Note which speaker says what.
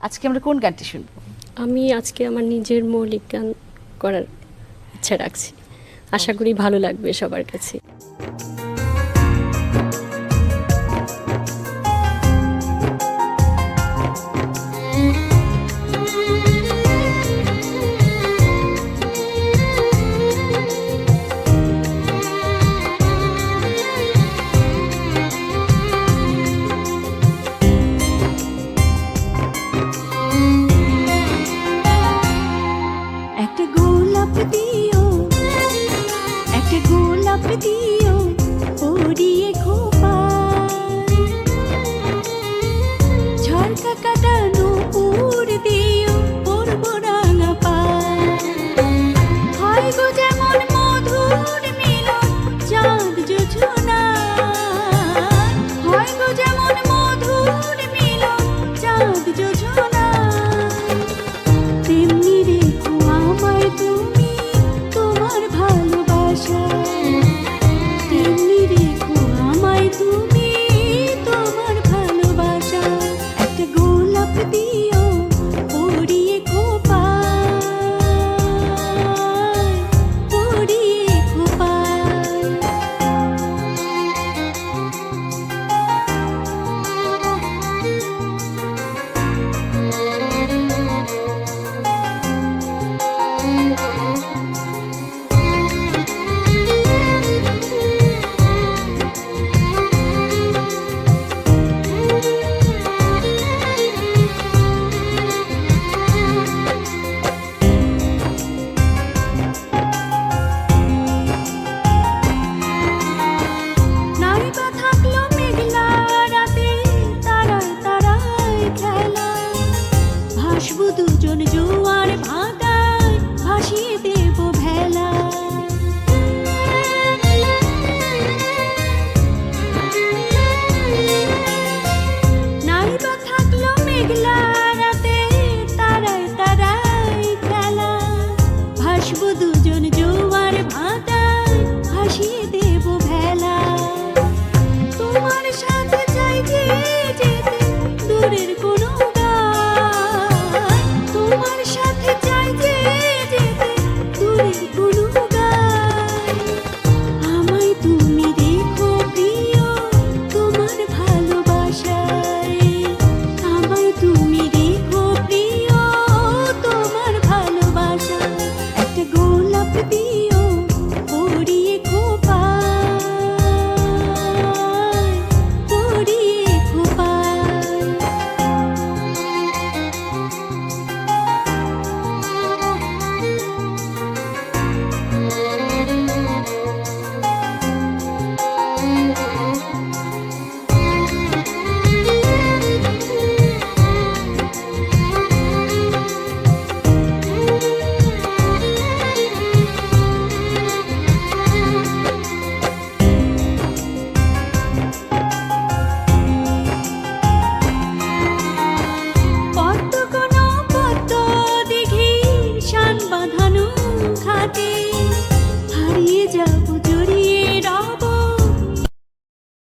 Speaker 1: আজকে আমরা কোন গানটি শুনবো?
Speaker 2: আমি আজকে আমার নিজের মৌলিক গান করার ইচ্ছা রাখছি, আশা করি ভালো লাগবে সবার কাছে।
Speaker 3: একটা গোলাপ দিও, একটা গোলাপ দিও পরিয়ে খোপায়, ঝড়কা কাটানো উড় দিও পরব রাঙা পায়। হয় গো যেমন মধুর মিলন চাঁদ জোছনা, হয় গো যেমন মধুর মিলন চাঁদ জোছনা, তেমনি রেখো আমায় তুমি তোমার ভালোবাসায়, তেমনি রেখো আমায় তুমি তোমার ভালোবাসায়। একটা গোলাপ দিও পরিয়ে খোপায়, পরিয়ে খোপায়। নাইবা থাকলো মেঘলা রাতে তারায় তারায় খেলা, ভাসবো দুজন জোয়ার ভাটায় ভাসিয়ে দেব ভেলা। নাইবা থাকলো মেঘলা রাতে তারায় তারায় খেলা, ভাসবো দুজন জোয়ার ভাটায় ভাসিয়ে দেব ভেলা। তোমার সাথে চাই যে যেতে দূরের কোনো গায়, তোমার সাথে চাই যে যেতে দূরের কোনো গায়। আমায় তুমি রেখো প্রিয় তোমার ভালোবাসায়, আমায় তুমি রেখো প্রিয় তোমার ভালোবাসায়। একটা গোলাপ দিও পরিয়ে খোপায়, পরিয়ে খোপায়।